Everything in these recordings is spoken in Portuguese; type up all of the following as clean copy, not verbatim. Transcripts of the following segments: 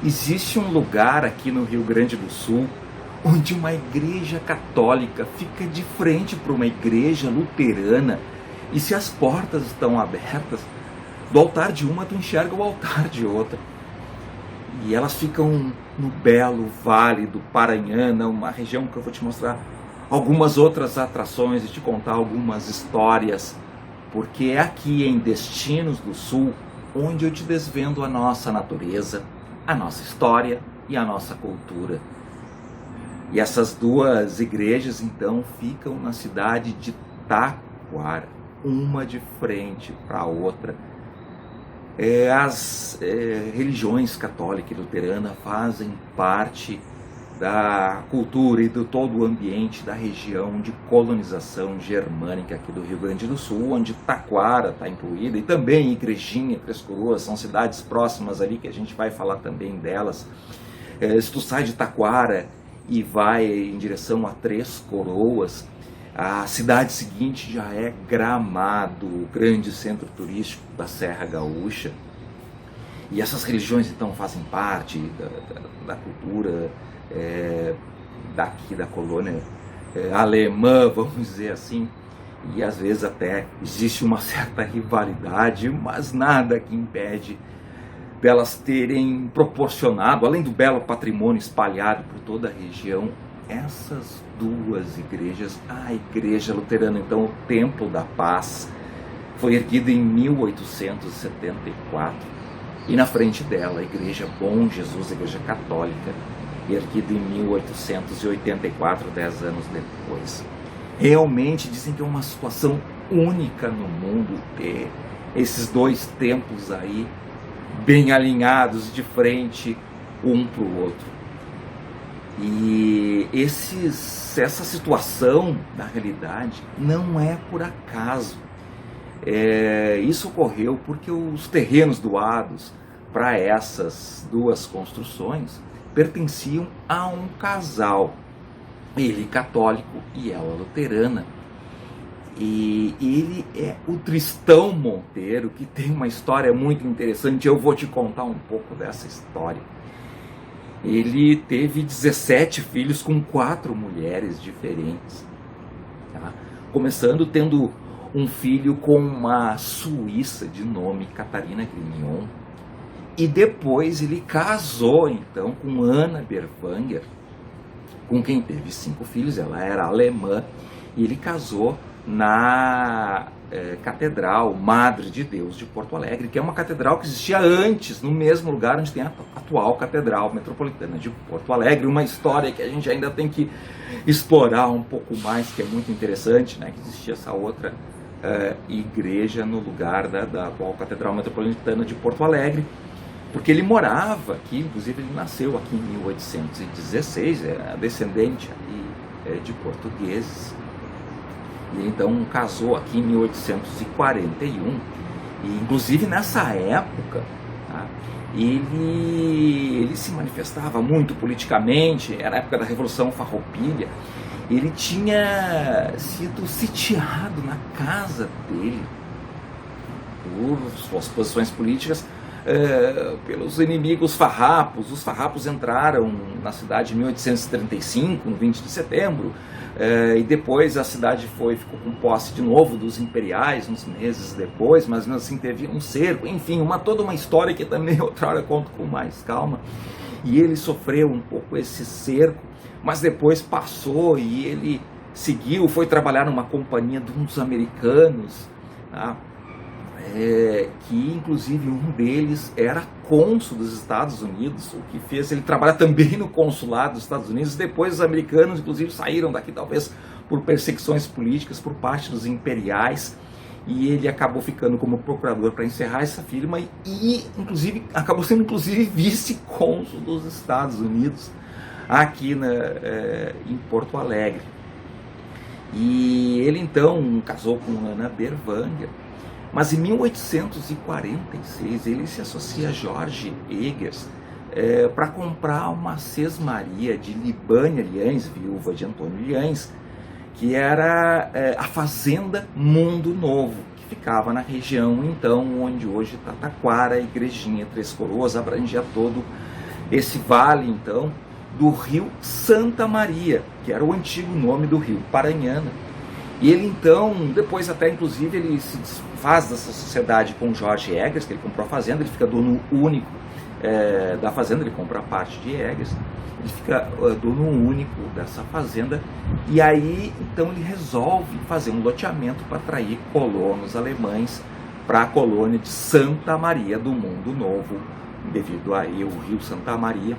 Existe um lugar aqui no Rio Grande do Sul onde uma igreja católica fica de frente para uma igreja luterana, e se as portas estão abertas, do altar de uma tu enxerga o altar de outra. E elas ficam no belo Vale do Paranhana, uma região que eu vou te mostrar algumas outras atrações e te contar algumas histórias, porque é aqui em Destinos do Sul onde eu te desvendo a nossa natureza, a nossa história e a nossa cultura. E essas duas igrejas então ficam na cidade de Taquara, uma de frente para a outra. As religiões católica e luterana fazem parte da cultura e do todo o ambiente da região de colonização germânica aqui do Rio Grande do Sul, onde Taquara está incluída, e também Igrejinha, Três Coroas, são cidades próximas ali que a gente vai falar também delas. Se tu sai de Taquara e vai em direção a Três Coroas, a cidade seguinte já é Gramado, o grande centro turístico da Serra Gaúcha. E essas religiões então fazem parte da cultura daqui da colônia alemã, vamos dizer assim, e às vezes até existe uma certa rivalidade, mas nada que impede delas terem proporcionado, além do belo patrimônio espalhado por toda a região, essas duas igrejas. A igreja luterana, então, o Templo da Paz, foi erguida em 1874, e na frente dela a igreja Bom Jesus, a igreja católica, erguida em 1884, 10 anos depois. Realmente dizem que é uma situação única no mundo ter esses dois templos aí bem alinhados de frente um para o outro. E essa situação, na realidade, não é por acaso. Isso ocorreu porque os terrenos doados para essas duas construções pertenciam a um casal, ele católico e ela luterana. E ele é o Tristão Monteiro, que tem uma história muito interessante. Eu vou te contar um pouco dessa história. Ele teve 17 filhos com 4 mulheres diferentes, tá? Começando tendo um filho com uma suíça de nome Catarina Grignon, e depois ele casou então com Ana Berwanger, com quem teve 5 filhos. Ela era alemã, e ele casou na Catedral Madre de Deus de Porto Alegre, que é uma catedral que existia antes, no mesmo lugar onde tem a atual Catedral Metropolitana de Porto Alegre. Uma história que a gente ainda tem que explorar um pouco mais, que é muito interessante, né? Que existia essa outra igreja no lugar da atual Catedral Metropolitana de Porto Alegre, porque ele morava aqui, inclusive ele nasceu aqui em 1816, é descendente ali, de portugueses. E então casou aqui em 1841, e inclusive nessa época, tá, ele se manifestava muito politicamente. Era a época da Revolução Farroupilha. Ele tinha sido sitiado na casa dele por suas posições políticas pelos inimigos farrapos. Os farrapos entraram na cidade em 1835, no 20 de setembro, e depois a cidade ficou com posse de novo dos imperiais uns meses depois, mas assim teve um cerco, enfim, toda uma história que também outra hora eu conto com mais calma. E ele sofreu um pouco esse cerco, mas depois passou e ele seguiu, foi trabalhar numa companhia de uns americanos, tá? Que inclusive um deles era cônsul dos Estados Unidos, o que fez ele trabalhar também no consulado dos Estados Unidos. Depois os americanos inclusive saíram daqui, talvez por perseguições políticas por parte dos imperiais, e ele acabou ficando como procurador para encerrar essa firma, e inclusive acabou sendo vice-cônsul dos Estados Unidos aqui em Porto Alegre. E ele então casou com Ana Berwanger. Mas em 1846 ele se associa a Jorge Eggers para comprar uma sesmaria de Libânia Liães, viúva de Antônio Liães, que era a Fazenda Mundo Novo, que ficava na região então onde hoje está Taquara, Igrejinha, Três Coroas, abrangia todo esse vale então do rio Santa Maria, que era o antigo nome do rio Paranhana. E ele então, depois até inclusive, ele se desfaz dessa sociedade com Jorge Eggers, que ele comprou a fazenda, ele fica dono único da fazenda, ele compra a parte de Eggers, ele fica dono único dessa fazenda, e aí então ele resolve fazer um loteamento para atrair colonos alemães para a colônia de Santa Maria do Mundo Novo, devido aí ao rio Santa Maria,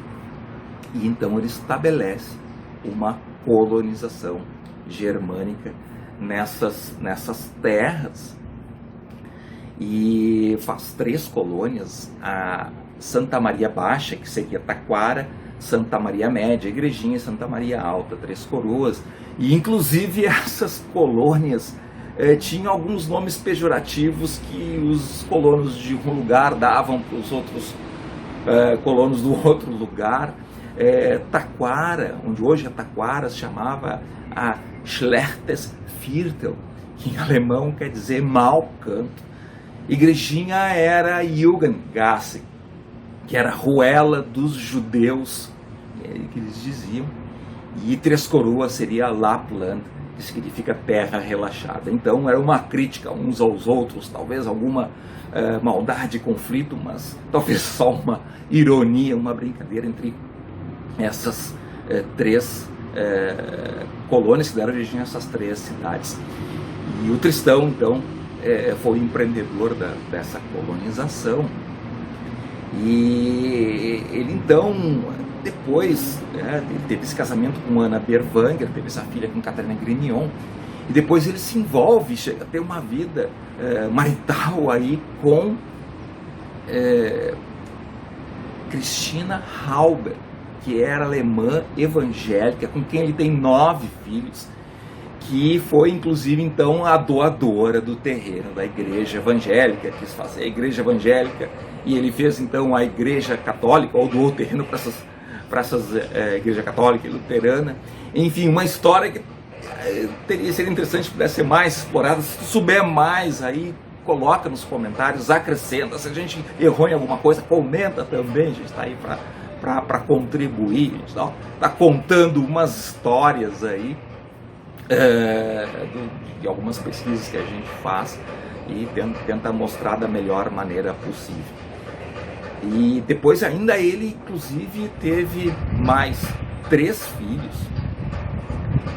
e então ele estabelece uma colonização germânica nessas terras, e faz 3 colônias: a Santa Maria Baixa, que seria Taquara, Santa Maria Média, Igrejinha, e Santa Maria Alta, 3 coroas. E inclusive essas colônias tinham alguns nomes pejorativos que os colonos de um lugar davam para os outros colonos do outro lugar. Taquara, onde hoje é Taquara, se chamava a Schlechtes Viertel, que em alemão quer dizer mau canto. Igrejinha era Jugendgasse, que era ruela dos judeus, que eles diziam, e 3 coroas seria Lapland, que significa terra relaxada. Então era uma crítica uns aos outros, talvez alguma maldade, conflito, mas talvez só uma ironia, uma brincadeira entre essas 3 colônias que deram origem a essas 3 cidades. E o Tristão então foi empreendedor dessa colonização. E ele então, depois, ele teve esse casamento com Ana Berwanger, teve essa filha com Catarina Grignon, e depois ele se envolve, chega a ter uma vida marital aí com Christina Halber, que era alemã evangélica, com quem ele tem 9 filhos, que foi inclusive então a doadora do terreno da igreja evangélica, quis fazer a igreja evangélica, e ele fez então a igreja católica, ou doou o terreno para essas igreja católica e luterana. Enfim, uma história que seria interessante se pudesse ser mais explorada. Se tu souber mais aí, coloca nos comentários, acrescenta. Se a gente errou em alguma coisa, comenta também, a gente está aí para contribuir. A gente está contando umas histórias aí de algumas pesquisas que a gente faz e tenta mostrar da melhor maneira possível. E depois ainda ele inclusive teve mais 3 filhos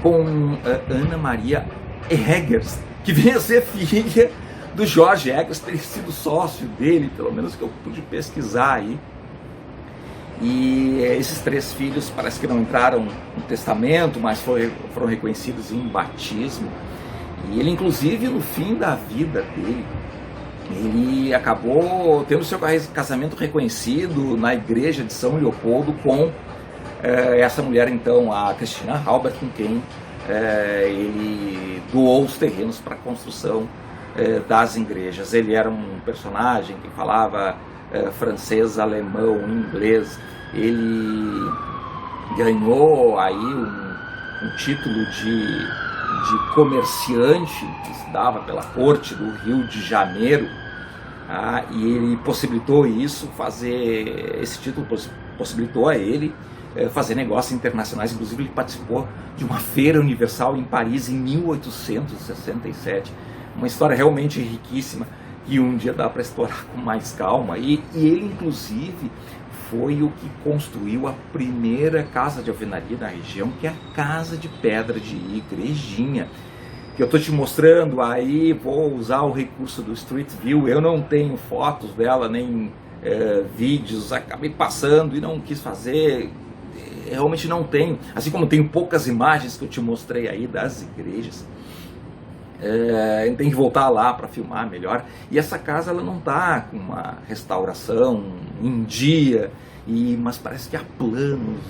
com Ana Maria Eggers, que veio a ser filha do Jorge Eggers, ter sido sócio dele, pelo menos que eu pude pesquisar aí. E esses 3 filhos parece que não entraram no testamento, mas foram reconhecidos em batismo. E ele inclusive no fim da vida dele, ele acabou tendo seu casamento reconhecido na igreja de São Leopoldo com essa mulher então, a Christina Halber, com quem ele doou os terrenos para a construção das igrejas. Ele era um personagem que falava francês, alemão, inglês. Ele ganhou aí um título de comerciante que se dava pela corte do Rio de Janeiro, e ele possibilitou isso, esse título possibilitou a ele fazer negócios internacionais. Inclusive ele participou de uma feira universal em Paris em 1867, uma história realmente riquíssima que um dia dá para explorar com mais calma. E ele inclusive foi o que construiu a primeira casa de alvenaria da região, que é a Casa de Pedra de Igrejinha, que eu estou te mostrando aí. Vou usar o recurso do Street View, eu não tenho fotos dela, nem vídeos, acabei passando e não quis fazer, realmente não tenho, assim como tenho poucas imagens que eu te mostrei aí das igrejas. Tem que voltar lá para filmar melhor. E essa casa ela não está com uma restauração em dia, mas parece que há planos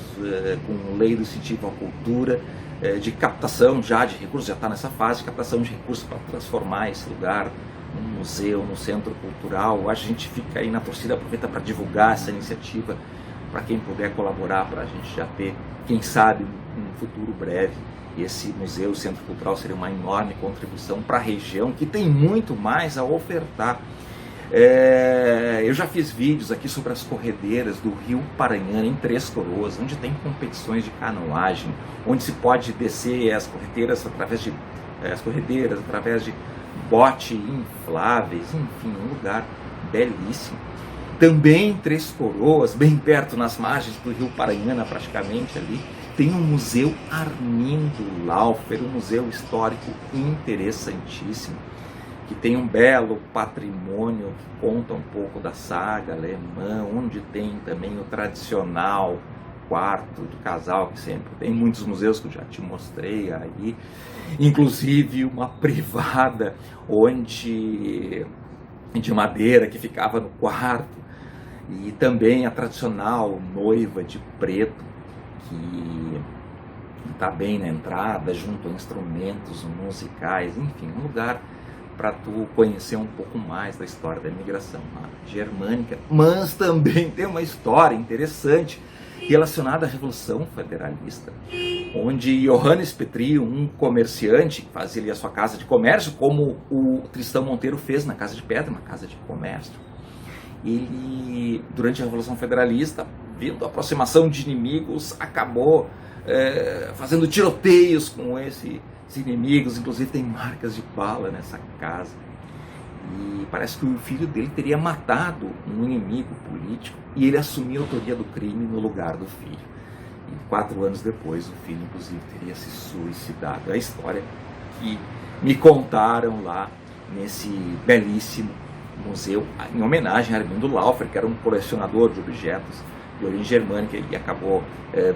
com lei do incentivo à cultura, de captação já de recursos, já está nessa fase de captação de recursos para transformar esse lugar num museu, num centro cultural. A gente fica aí na torcida, aproveita para divulgar essa iniciativa para quem puder colaborar, para a gente já ter, quem sabe, um futuro breve. Esse museu, centro cultural, seria uma enorme contribuição para a região, que tem muito mais a ofertar. Eu já fiz vídeos aqui sobre as corredeiras do Rio Paranhana, em Três Coroas, onde tem competições de canoagem, onde se pode descer as corredeiras através de bote infláveis, enfim, um lugar belíssimo. Também em Três Coroas, bem perto, nas margens do Rio Paranhana, praticamente ali, tem o Museu Armindo Laufer, um museu histórico interessantíssimo, que tem um belo patrimônio que conta um pouco da saga alemã, onde tem também o tradicional quarto do casal, que sempre tem muitos museus que eu já te mostrei aí, inclusive uma privada de madeira que ficava no quarto, e também a tradicional noiva de preto, que está bem na entrada, junto a instrumentos musicais, enfim, um lugar para tu conhecer um pouco mais da história da imigração germânica, mas também tem uma história interessante relacionada à Revolução Federalista, onde Johannes Petri, um comerciante que fazia ali a sua casa de comércio, como o Tristão Monteiro fez na Casa de Pedra, uma casa de comércio, ele, durante a Revolução Federalista, vendo a aproximação de inimigos, acabou fazendo tiroteios com esses inimigos, inclusive tem marcas de bala nessa casa. E parece que o filho dele teria matado um inimigo político e ele assumiu a autoria do crime no lugar do filho. E 4 anos depois, o filho, inclusive, teria se suicidado. É a história que me contaram lá nesse belíssimo museu, em homenagem a Armindo Laufer, que era um colecionador de objetos de origem germânica e acabou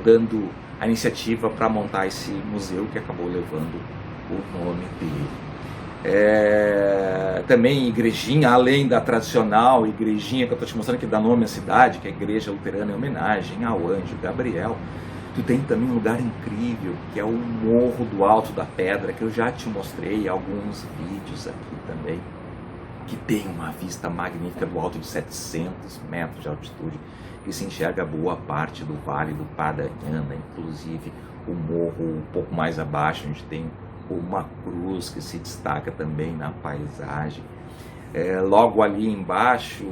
dando a iniciativa para montar esse museu, que acabou levando o nome dele. Também igrejinha, além da tradicional igrejinha que eu estou te mostrando, que dá nome à cidade, que é a Igreja Luterana, em homenagem ao Anjo Gabriel. Tu tem também um lugar incrível, que é o Morro do Alto da Pedra, que eu já te mostrei alguns vídeos aqui também, que tem uma vista magnífica do alto de 700 metros de altitude, que se enxerga boa parte do Vale do Paranhana, inclusive o morro um pouco mais abaixo, onde tem uma cruz que se destaca também na paisagem. Logo ali embaixo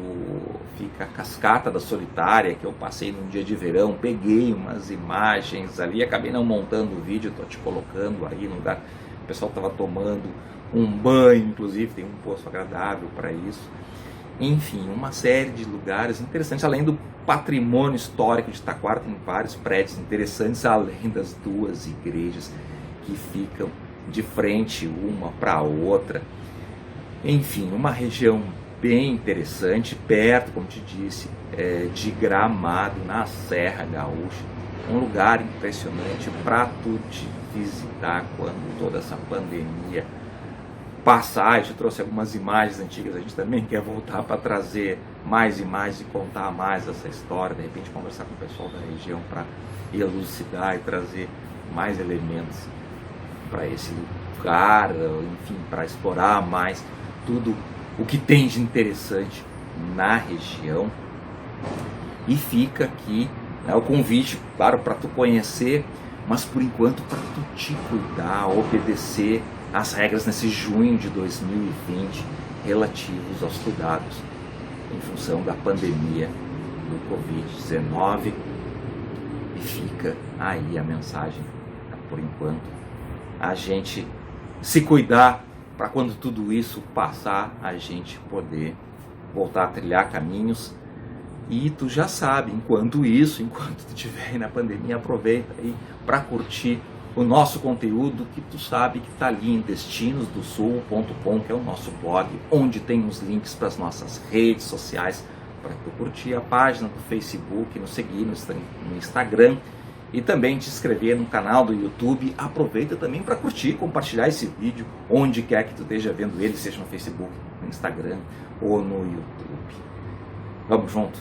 fica a Cascata da Solitária, que eu passei num dia de verão, peguei umas imagens ali, acabei não montando o vídeo, estou te colocando aí no lugar, o pessoal estava tomando um banho, inclusive tem um poço agradável para isso. Enfim, uma série de lugares interessantes, além do patrimônio histórico de Taquara, tem vários prédios interessantes, além das 2 igrejas que ficam de frente uma para a outra. Enfim, uma região bem interessante, perto, como te disse, de Gramado, na Serra Gaúcha. Um lugar impressionante para tu te visitar quando toda essa pandemia passar. Eu te trouxe algumas imagens antigas, a gente também quer voltar para trazer mais imagens e contar mais essa história, de repente conversar com o pessoal da região para elucidar e trazer mais elementos para esse lugar, enfim, para explorar mais tudo o que tem de interessante na região. E fica aqui, né, o convite, claro, para tu conhecer, mas por enquanto para tu te cuidar, obedecer as regras nesse junho de 2020 relativos aos cuidados em função da pandemia do Covid-19. E fica aí a mensagem, por enquanto, a gente se cuidar para quando tudo isso passar, a gente poder voltar a trilhar caminhos. E tu já sabe, enquanto tu estiver aí na pandemia, aproveita aí para curtir o nosso conteúdo, que tu sabe que está ali em destinosdosul.com, que é o nosso blog, onde tem os links para as nossas redes sociais, para tu curtir a página do Facebook, nos seguir no Instagram e também te inscrever no canal do YouTube. Aproveita também para curtir, compartilhar esse vídeo onde quer que tu esteja vendo ele, seja no Facebook, no Instagram ou no YouTube. Vamos junto!